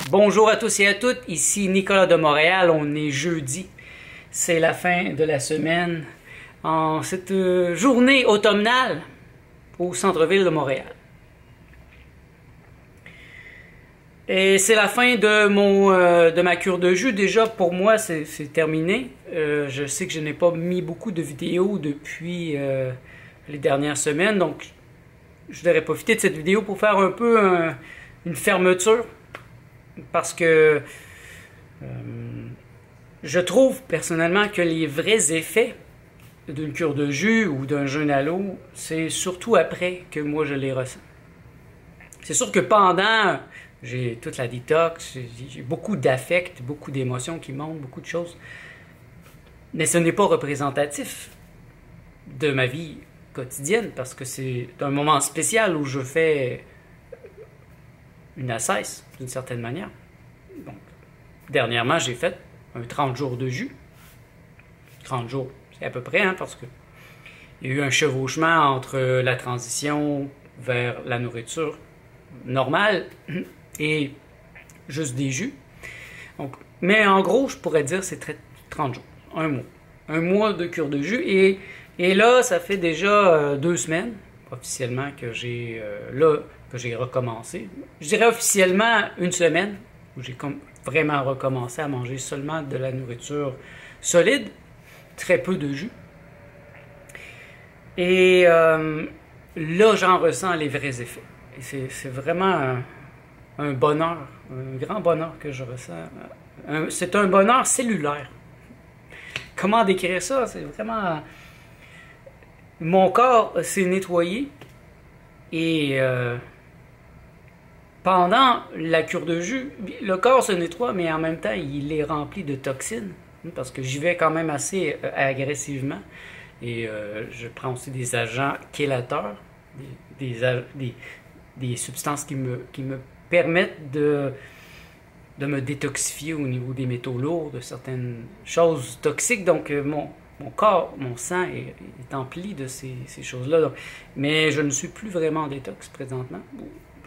Bonjour à tous et à toutes, ici Nicolas de Montréal, on est jeudi, c'est la fin de la semaine en cette journée automnale au centre-ville de Montréal. Et c'est la fin de ma cure de jus. Déjà pour moi c'est terminé. Je sais que je n'ai pas mis beaucoup de vidéos depuis les dernières semaines, donc je voudrais profiter de cette vidéo pour faire un peu une fermeture. Parce que je trouve personnellement que les vrais effets d'une cure de jus ou d'un jeûne à l'eau, c'est surtout après que moi je les ressens. C'est sûr que pendant, j'ai toute la détox, j'ai beaucoup d'affects, beaucoup d'émotions qui montent, beaucoup de choses. Mais ce n'est pas représentatif de ma vie quotidienne parce que c'est un moment spécial où je fais une ascèse, d'une certaine manière. Donc, dernièrement, j'ai fait un 30 jours de jus. 30 jours, c'est à peu près, parce que il y a eu un chevauchement entre la transition vers la nourriture normale et juste des jus. Donc, mais en gros, je pourrais dire c'est 30 jours, un mois. Un mois de cure de jus. Et là, ça fait déjà 2 semaines, officiellement, que j'ai recommencé. Je dirais officiellement 1 semaine, où j'ai vraiment recommencé à manger seulement de la nourriture solide, très peu de jus. Et là, j'en ressens les vrais effets. Et c'est vraiment un bonheur, un grand bonheur que je ressens. C'est un bonheur cellulaire. Comment décrire ça? C'est vraiment... Mon corps s'est nettoyé et pendant la cure de jus, le corps se nettoie, mais en même temps, il est rempli de toxines, parce que j'y vais quand même assez agressivement. Et je prends aussi des agents chélateurs, des substances qui me permettent de me détoxifier au niveau des métaux lourds, de certaines choses toxiques. Donc, mon corps, mon sang est empli de ces choses-là. Mais je ne suis plus vraiment en détox présentement.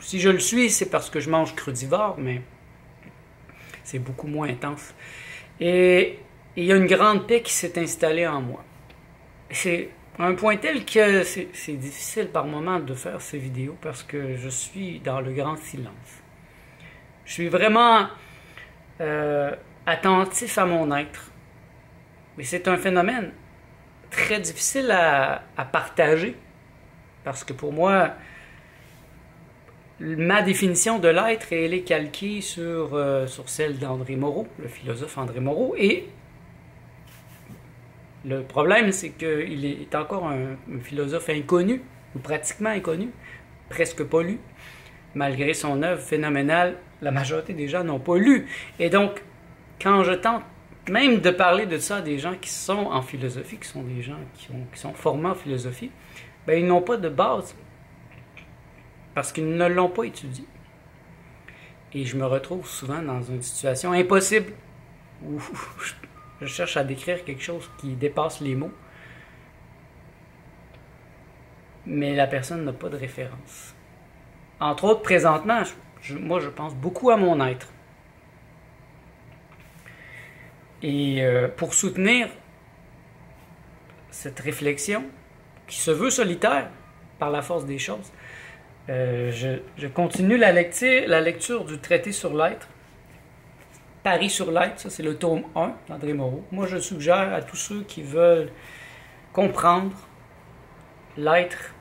Si je le suis, c'est parce que je mange crudivore, mais c'est beaucoup moins intense. Et il y a une grande paix qui s'est installée en moi. C'est un point tel que c'est difficile par moments de faire ces vidéos parce que je suis dans le grand silence. Je suis vraiment attentif à mon être. Mais c'est un phénomène très difficile à partager parce que pour moi, ma définition de l'être, elle est calquée sur celle d'André Moreau, le philosophe André Moreau. Et le problème, c'est qu'il est encore un philosophe inconnu, ou pratiquement inconnu, presque pas lu. Malgré son œuvre phénoménale, la majorité des gens n'ont pas lu. Et donc, quand je tente même de parler de ça à des gens qui sont en philosophie, qui sont des gens qui sont formés en philosophie, ben, ils n'ont pas de base. Parce qu'ils ne l'ont pas étudié. Et je me retrouve souvent dans une situation impossible où je cherche à décrire quelque chose qui dépasse les mots. Mais la personne n'a pas de référence. Entre autres, présentement, moi je pense beaucoup à mon être. Et pour soutenir cette réflexion, qui se veut solitaire par la force des choses, je continue la lecture du traité sur l'être. Paris sur l'être, ça c'est le tome 1 d'André Moreau. Moi je suggère à tous ceux qui veulent comprendre l'être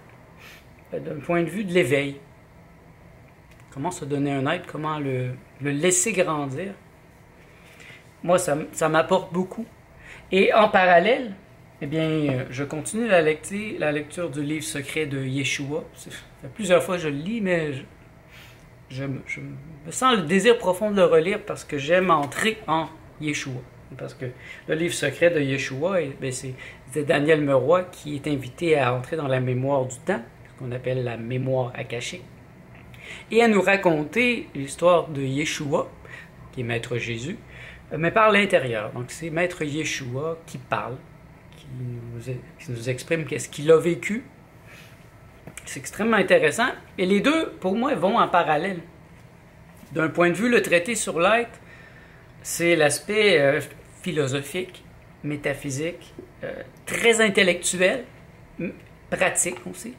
d'un point de vue de l'éveil. Comment se donner un être, comment le laisser grandir. Moi ça m'apporte beaucoup. Et en parallèle, eh bien, je continue la lecture du livre secret de Yeshua. Ça fait plusieurs fois que je le lis, mais je me sens le désir profond de le relire parce que j'aime entrer en Yeshua. Parce que le livre secret de Yeshua, c'est Daniel Meroy qui est invité à entrer dans la mémoire du temps, ce qu'on appelle la mémoire akashique, et à nous raconter l'histoire de Yeshua, qui est Maître Jésus, mais par l'intérieur. Donc c'est Maître Yeshua qui parle, qui nous exprime qu'est-ce qu'il a vécu. C'est extrêmement intéressant. Et les deux, pour moi, vont en parallèle. D'un point de vue, le traité sur l'être, c'est l'aspect philosophique, métaphysique, très intellectuel, pratique aussi,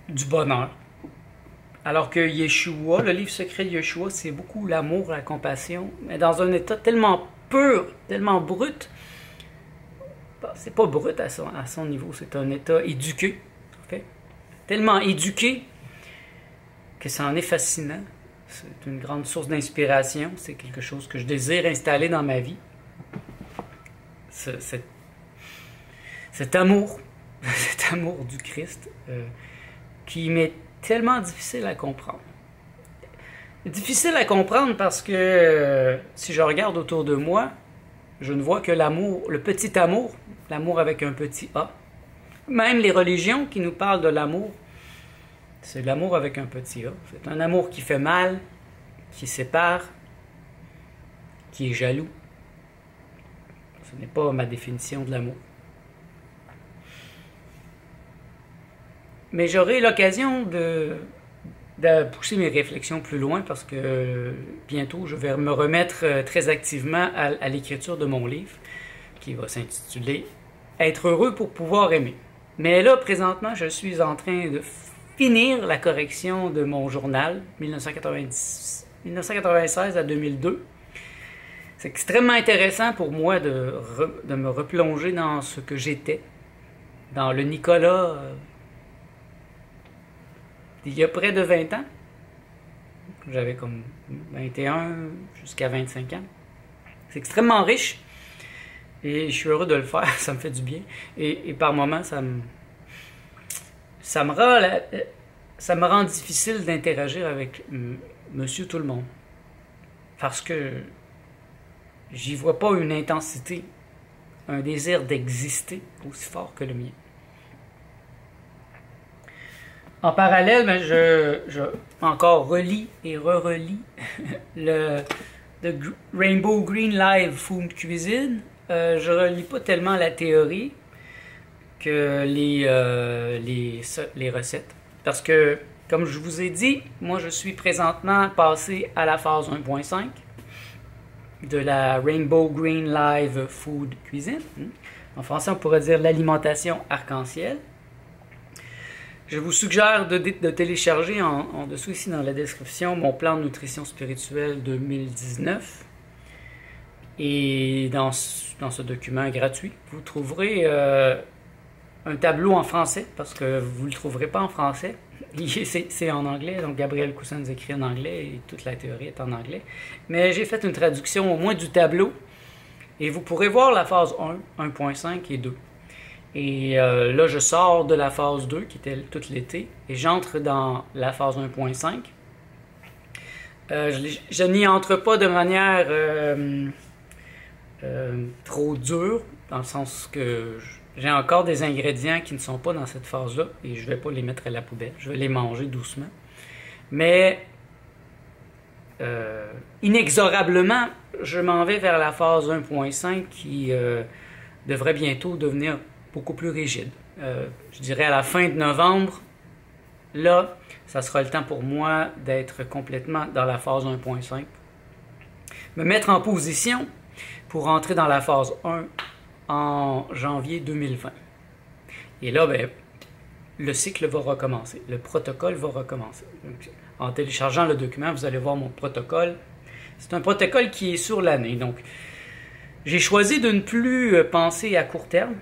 du bonheur. Alors que Yeshua, le livre secret de Yeshua, c'est beaucoup l'amour, la compassion, mais dans un état tellement pur, tellement brut. C'est pas brut à son niveau, c'est un état éduqué, en fait. Tellement éduqué que ça en est fascinant. C'est une grande source d'inspiration, c'est quelque chose que je désire installer dans ma vie. Cet amour, cet amour du Christ, qui m'est tellement difficile à comprendre. Difficile à comprendre parce que si je regarde autour de moi, je ne vois que l'amour, le petit amour, l'amour avec un petit A. Même les religions qui nous parlent de l'amour, c'est l'amour avec un petit A. C'est un amour qui fait mal, qui sépare, qui est jaloux. Ce n'est pas ma définition de l'amour. Mais j'aurai l'occasion de pousser mes réflexions plus loin parce que bientôt je vais me remettre très activement à l'écriture de mon livre qui va s'intituler « Être heureux pour pouvoir aimer ». Mais là, présentement, je suis en train de finir la correction de mon journal 1996 à 2002. C'est extrêmement intéressant pour moi de me replonger dans ce que j'étais, dans le Nicolas il y a près de 20 ans. J'avais comme 21 jusqu'à 25 ans. C'est extrêmement riche et je suis heureux de le faire, ça me fait du bien. Et par moments, ça me rend difficile d'interagir avec Monsieur Tout-le-Monde. Parce que j'y vois pas une intensité, un désir d'exister aussi fort que le mien. En parallèle, je encore relis et re-relis le Rainbow Green Live Food Cuisine. Je relis pas tellement la théorie que les recettes. Parce que, comme je vous ai dit, moi je suis présentement passé à la phase 1.5 de la Rainbow Green Live Food Cuisine. En français, on pourrait dire l'alimentation arc-en-ciel. Je vous suggère de télécharger en dessous ici dans la description mon plan de nutrition spirituelle 2019. Et dans ce document gratuit, vous trouverez un tableau en français parce que vous ne le trouverez pas en français. C'est en anglais, donc Gabriel Coussin écrit en anglais et toute la théorie est en anglais. Mais j'ai fait une traduction au moins du tableau et vous pourrez voir la phase 1, 1.5 et 2. Et là, je sors de la phase 2, qui était tout l'été, et j'entre dans la phase 1.5. Je n'y entre pas de manière trop dure, dans le sens que j'ai encore des ingrédients qui ne sont pas dans cette phase-là, et je ne vais pas les mettre à la poubelle, je vais les manger doucement. Mais, inexorablement, je m'en vais vers la phase 1.5 qui devrait bientôt devenir beaucoup plus rigide. Je dirais à la fin de novembre, là, ça sera le temps pour moi d'être complètement dans la phase 1.5. Me mettre en position pour entrer dans la phase 1 en janvier 2020. Et là, ben, le cycle va recommencer. Le protocole va recommencer. Donc, en téléchargeant le document, vous allez voir mon protocole. C'est un protocole qui est sur l'année. Donc, j'ai choisi de ne plus penser à court terme.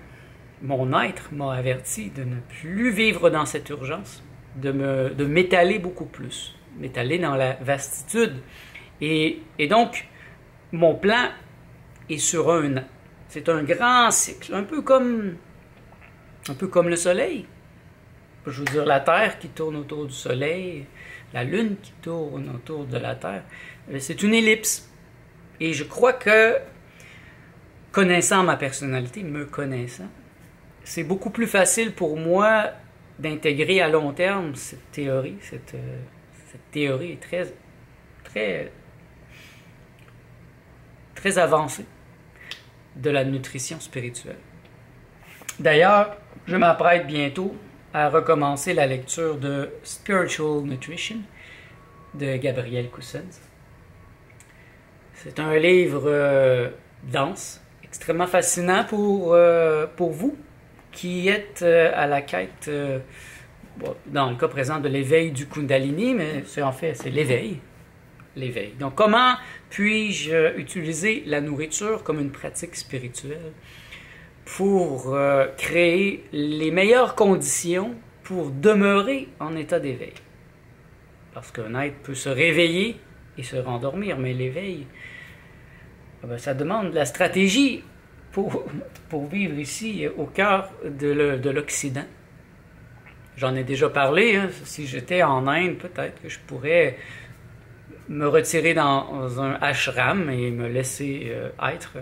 Mon être m'a averti de ne plus vivre dans cette urgence, de m'étaler beaucoup plus, m'étaler dans la vastitude. Et donc, mon plan est sur un an. C'est un grand cycle, un peu comme le Soleil. Je veux dire, la Terre qui tourne autour du Soleil, la Lune qui tourne autour de la Terre. C'est une ellipse. Et je crois que, connaissant ma personnalité, me connaissant, c'est beaucoup plus facile pour moi d'intégrer à long terme cette théorie. Cette théorie est très avancée de la nutrition spirituelle. D'ailleurs, je m'apprête bientôt à recommencer la lecture de Spiritual Nutrition, de Gabriel Cousens. C'est un livre dense, extrêmement fascinant pour vous qui êtes à la quête, dans le cas présent, de l'éveil du Kundalini, mais c'est en fait, c'est l'éveil. L'éveil. Donc, comment puis-je utiliser la nourriture comme une pratique spirituelle pour créer les meilleures conditions pour demeurer en état d'éveil? Parce qu'un être peut se réveiller et se rendormir, mais l'éveil, ça demande de la stratégie pour vivre ici au cœur de l'Occident. J'en ai déjà parlé, hein. Si j'étais en Inde, peut-être que je pourrais me retirer dans un ashram et me laisser être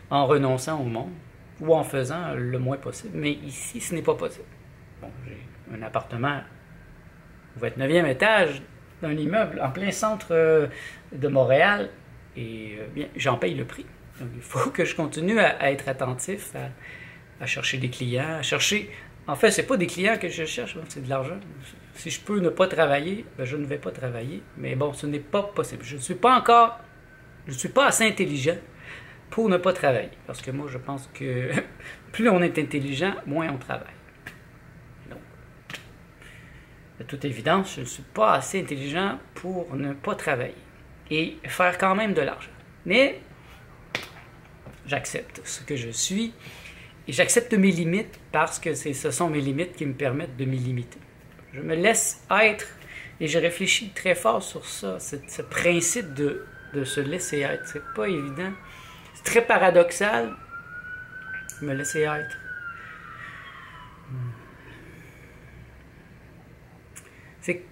en renonçant au monde ou en faisant le moins possible. Mais ici, ce n'est pas possible. Bon, j'ai un appartement au 29e étage d'un immeuble en plein centre de Montréal et bien, j'en paye le prix. Donc, il faut que je continue à être attentif, à chercher des clients, à chercher... En fait, ce n'est pas des clients que je cherche, c'est de l'argent. Si je peux ne pas travailler, ben je ne vais pas travailler. Mais bon, ce n'est pas possible. Je ne suis pas assez intelligent pour ne pas travailler. Parce que moi, je pense que plus on est intelligent, moins on travaille. Donc, de toute évidence, je ne suis pas assez intelligent pour ne pas travailler. Et faire quand même de l'argent. Mais j'accepte ce que je suis. Et j'accepte mes limites parce que ce sont mes limites qui me permettent de m'y limiter. Je me laisse être et je réfléchis très fort sur ça, ce principe de se laisser être. C'est pas évident. C'est très paradoxal, me laisser être.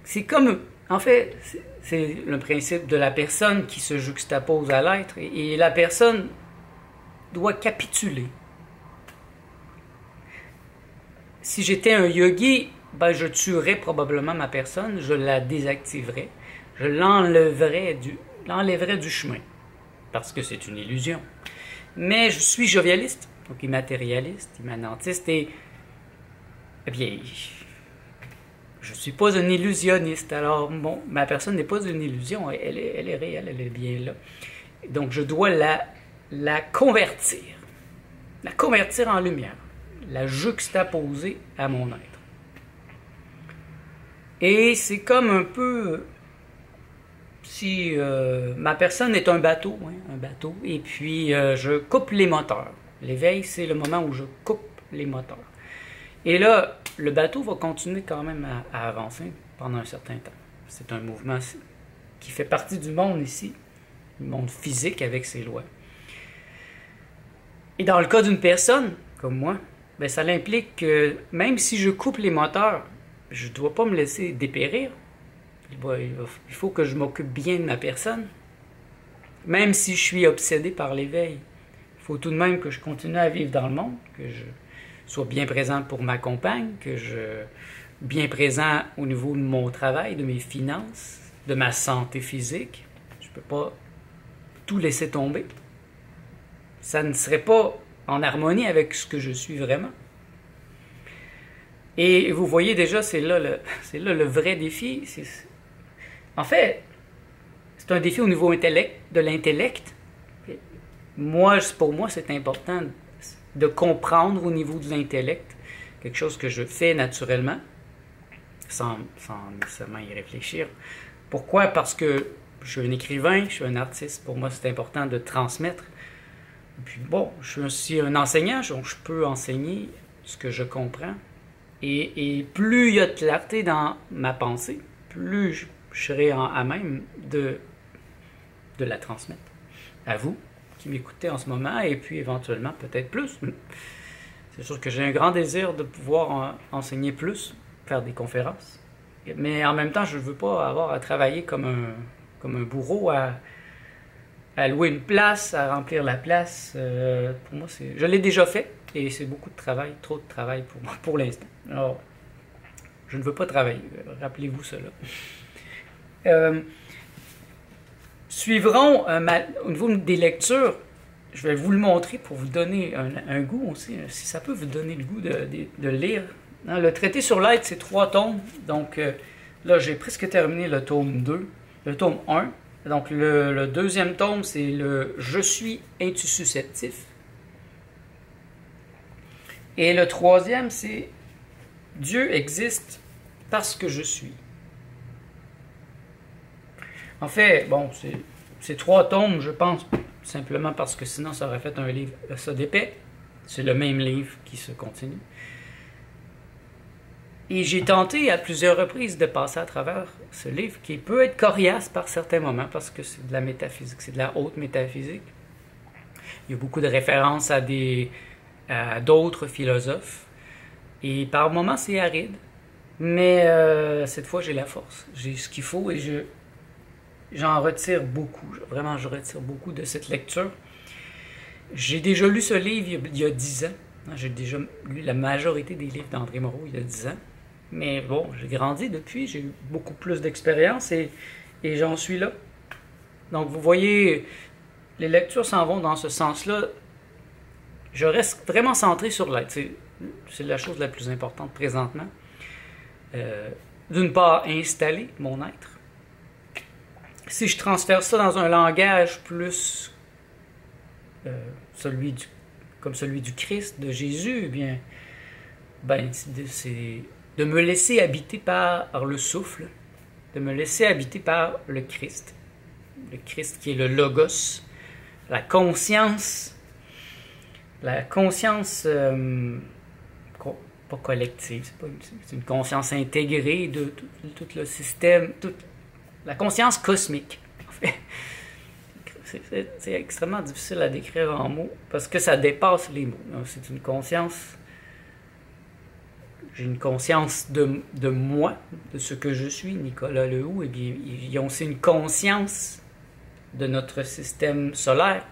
C'est comme, en fait, c'est le principe de la personne qui se juxtapose à l'être et la personne doit capituler. Si j'étais un yogi, ben je tuerais probablement ma personne, je la désactiverais, je l'enlèverais du chemin, parce que c'est une illusion. Mais je suis jovialiste, donc immatérialiste, immanentiste, et eh bien, je ne suis pas un illusionniste. Alors, bon, ma personne n'est pas une illusion, elle est réelle, elle est bien là. Donc, je dois la convertir en lumière, la juxtaposer à mon être. Et c'est comme un peu si ma personne est un bateau, et puis je coupe les moteurs. L'éveil, c'est le moment où je coupe les moteurs. Et là, le bateau va continuer quand même à avancer pendant un certain temps. C'est un mouvement qui fait partie du monde ici, du monde physique avec ses lois. Et dans le cas d'une personne, comme moi, ben ça implique que même si je coupe les moteurs, je ne dois pas me laisser dépérir. Il faut que je m'occupe bien de ma personne. Même si je suis obsédé par l'éveil, il faut tout de même que je continue à vivre dans le monde, que je sois bien présent pour ma compagne, que je sois bien présent au niveau de mon travail, de mes finances, de ma santé physique. Je ne peux pas tout laisser tomber. Ça ne serait pas en harmonie avec ce que je suis vraiment. Et vous voyez déjà, c'est là le vrai défi. En fait, c'est un défi au niveau de l'intellect. Pour moi, c'est important de comprendre au niveau de l'intellect quelque chose que je fais naturellement, sans nécessairement y réfléchir. Pourquoi? Parce que je suis un écrivain, je suis un artiste. Pour moi, c'est important de transmettre. Et puis bon, je suis aussi un enseignant, donc je peux enseigner ce que je comprends. Et plus il y a de clarté dans ma pensée, plus je serai à même de la transmettre à vous qui m'écoutez en ce moment, et puis éventuellement peut-être plus. C'est sûr que j'ai un grand désir de pouvoir enseigner plus, faire des conférences. Mais en même temps, je ne veux pas avoir à travailler comme un bourreau, à louer une place, à remplir la place. Pour moi, je l'ai déjà fait, et c'est beaucoup de travail, trop de travail pour moi pour l'instant. Alors, je ne veux pas travailler, rappelez-vous cela. Suivront, au niveau des lectures, je vais vous le montrer pour vous donner un goût aussi, si ça peut vous donner le goût de lire. Le traité sur l'être, c'est 3 tomes, donc là j'ai presque terminé le tome 2. le tome 1. Donc le deuxième tome, c'est le Je suis, es-tu susceptif? Et le troisième, c'est Dieu existe parce que je suis. En fait, bon, c'est 3 tomes, je pense, simplement parce que sinon ça aurait fait un livre ça d'épais. C'est le même livre qui se continue. Et j'ai tenté à plusieurs reprises de passer à travers ce livre qui peut être coriace par certains moments parce que c'est de la métaphysique, c'est de la haute métaphysique. Il y a beaucoup de références à d'autres philosophes. Et par moments, c'est aride. Mais cette fois, j'ai la force. J'ai ce qu'il faut et j'en retire beaucoup. Vraiment, je retire beaucoup de cette lecture. J'ai déjà lu ce livre il y a 10 ans. J'ai déjà lu la majorité des livres d'André Moreau il y a 10 ans. Mais bon, j'ai grandi depuis, j'ai eu beaucoup plus d'expérience et j'en suis là. Donc vous voyez, les lectures s'en vont dans ce sens-là. Je reste vraiment centré sur l'être. C'est la chose la plus importante présentement. D'une part, installer mon être. Si je transfère ça dans un langage plus comme celui du Christ, de Jésus, eh bien, c'est de me laisser habiter par le souffle, de me laisser habiter par le Christ qui est le Logos, la conscience pas collective, c'est une conscience intégrée de tout le système, la conscience cosmique, en fait. C'est extrêmement difficile à décrire en mots parce que ça dépasse les mots. C'est une conscience. J'ai une conscience de moi, de ce que je suis, Nicolas Lehoux. Et bien, il y a aussi une conscience de notre système solaire.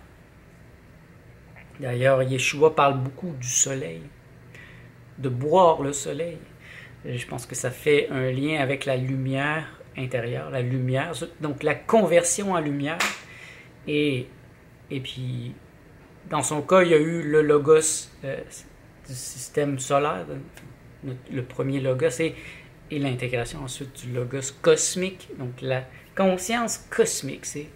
D'ailleurs, Yeshua parle beaucoup du soleil, de boire le soleil. Et je pense que ça fait un lien avec la lumière intérieure, la lumière, donc la conversion en lumière. Et puis, dans son cas, il y a eu le logos du système solaire, le premier logos, et l'intégration ensuite du logos cosmique. Donc la conscience cosmique, c'est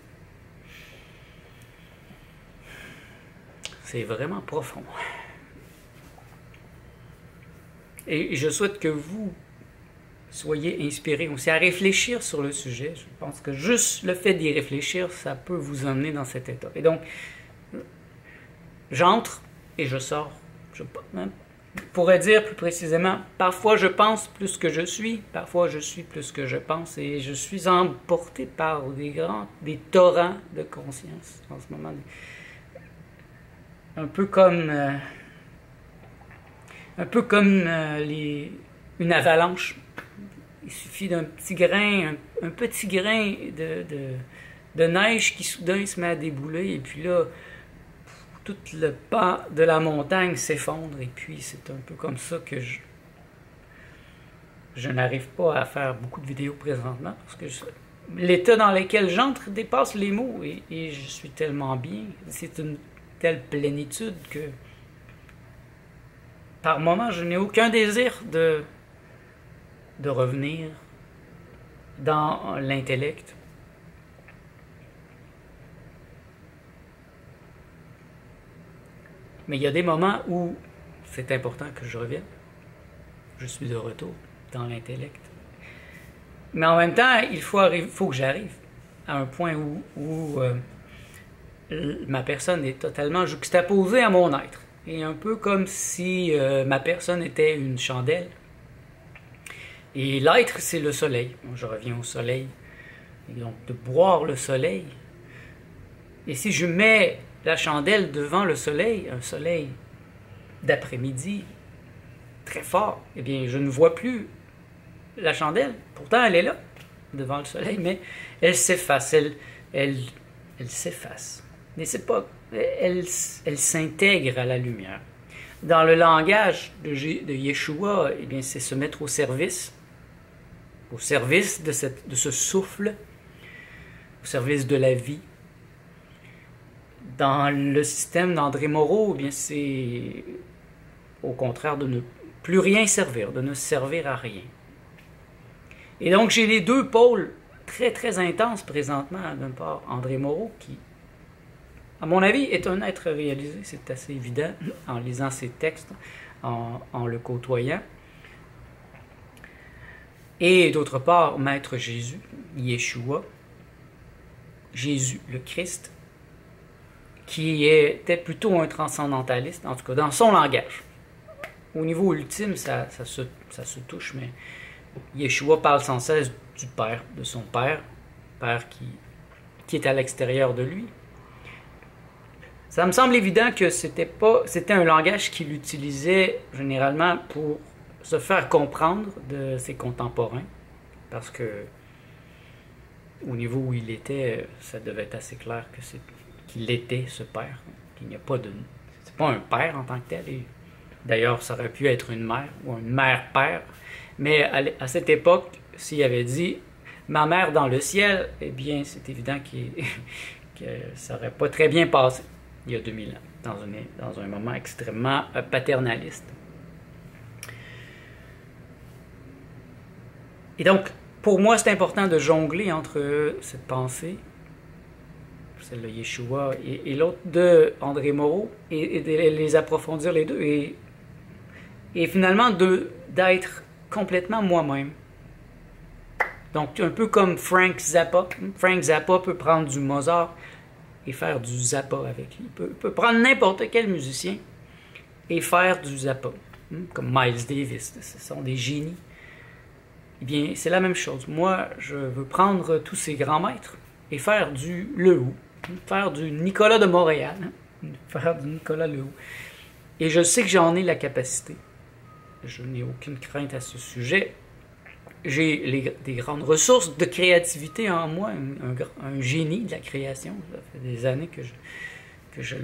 vraiment profond. Et je souhaite que vous soyez inspirés aussi à réfléchir sur le sujet. Je pense que juste le fait d'y réfléchir, ça peut vous emmener dans cet état. Et donc, j'entre et je sors. Je pourrais dire plus précisément, parfois je pense plus que je suis, parfois je suis plus que je pense, et je suis emporté par des torrents de conscience en ce moment. Un peu comme une avalanche. Il suffit d'un petit grain, un petit grain de neige qui soudain se met à débouler, et puis là, tout le pas de la montagne s'effondre, et puis c'est un peu comme ça que je n'arrive pas à faire beaucoup de vidéos présentement, parce que l'état dans lequel j'entre dépasse les mots, et je suis tellement bien, c'est une telle plénitude que par moments je n'ai aucun désir de revenir dans l'intellect. Mais il y a des moments où c'est important que je revienne. Je suis de retour dans l'intellect. Mais en même temps, il faut que j'arrive à un point où ma personne est totalement juxtaposée à mon être. Et un peu comme si ma personne était une chandelle. Et l'être, c'est le soleil. Je reviens au soleil. Et donc, de boire le soleil. Et si je mets la chandelle devant le soleil, un soleil d'après-midi très fort, eh bien, je ne vois plus la chandelle. Pourtant, elle est là, devant le soleil, mais elle s'efface. Elle s'efface. Mais c'est pas... Elle s'intègre à la lumière. Dans le langage de Yeshua, eh bien, c'est se mettre au service de ce souffle, au service de la vie. Dans le système d'André Moreau, eh bien, c'est au contraire de ne plus rien servir, de ne servir à rien. Et donc j'ai les deux pôles très très intense présentement d'un part André Moreau, qui, à mon avis, est un être réalisé, c'est assez évident en lisant ses textes, en le côtoyant. Et d'autre part, Maître Jésus, Yeshua, Jésus le Christ, qui était plutôt un transcendentaliste, en tout cas dans son langage. Au niveau ultime, ça se touche, mais Yeshua parle sans cesse du Père, de son Père qui est à l'extérieur de lui. Ça me semble évident que c'était un langage qu'il utilisait généralement pour se faire comprendre de ses contemporains, parce que au niveau où il était, ça devait être assez clair qu'il était ce père, qu'il n'y a pas de... C'est pas un père en tant que tel, et d'ailleurs ça aurait pu être une mère ou une mère-père, mais à cette époque, s'il avait dit « ma mère dans le ciel », eh bien c'est évident que ça n'aurait pas très bien passé il y a 2000 ans, dans un moment extrêmement paternaliste. Et donc, pour moi, c'est important de jongler entre cette pensée, celle de Yeshua, et l'autre de André Moreau, et de les approfondir les deux, et finalement d'être complètement moi-même. Donc, un peu comme Frank Zappa. Frank Zappa peut prendre du Mozart et faire du Zappa avec lui. Il peut prendre n'importe quel musicien et faire du Zappa, comme Miles Davis. Ce sont des génies. Eh bien, c'est la même chose. Moi, je veux prendre tous ces grands maîtres et faire du Le Who, faire du Nicolas de Montréal, faire du Nicolas Le Who. Et je sais que j'en ai la capacité. Je n'ai aucune crainte à ce sujet. J'ai des grandes ressources de créativité en moi, un génie de la création. Ça fait des années que je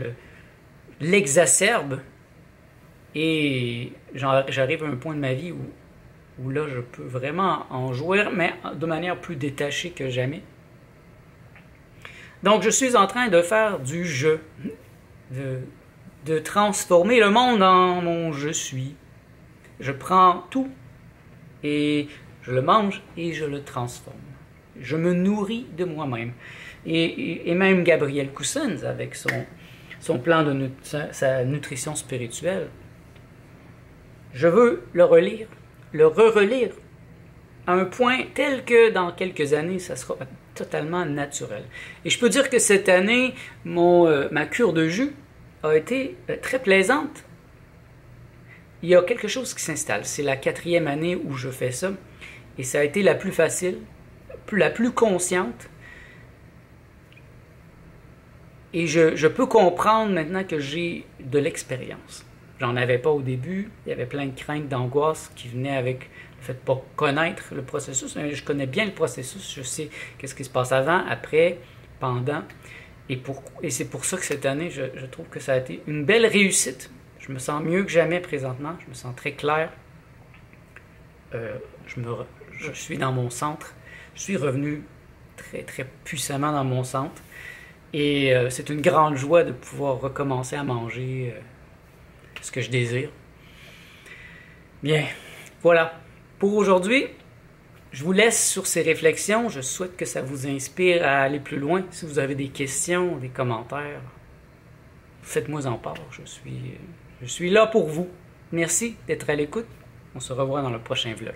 l'exacerbe. Et j'arrive à un point de ma vie où là, je peux vraiment en jouir, mais de manière plus détachée que jamais. Donc, je suis en train de faire du jeu, de transformer le monde en mon je suis. Je prends tout et je le mange et je le transforme. Je me nourris de moi-même. Et même Gabriel Coussens, avec son plan de sa nutrition spirituelle, je veux le relire, le re-relire, à un point tel que dans quelques années, ça sera totalement naturel. Et je peux dire que cette année, ma cure de jus a été très plaisante. Il y a quelque chose qui s'installe. C'est la 4e année où je fais ça. Et ça a été la plus facile, la plus consciente. Et je peux comprendre maintenant que j'ai de l'expérience. J'en avais pas au début. Il y avait plein de craintes, d'angoisse qui venaient avec le fait de ne pas connaître le processus. Je connais bien le processus. Je sais qu'est-ce qui se passe avant, après, pendant. Et c'est pour ça que cette année, je trouve que ça a été une belle réussite. Je me sens mieux que jamais présentement. Je me sens très clair. Je suis dans mon centre. Je suis revenu très, très puissamment dans mon centre. Et c'est une grande joie de pouvoir recommencer à manger ce que je désire. Bien, voilà. Pour aujourd'hui, je vous laisse sur ces réflexions. Je souhaite que ça vous inspire à aller plus loin. Si vous avez des questions, des commentaires, faites-moi en part. Je suis là pour vous. Merci d'être à l'écoute. On se revoit dans le prochain vlog.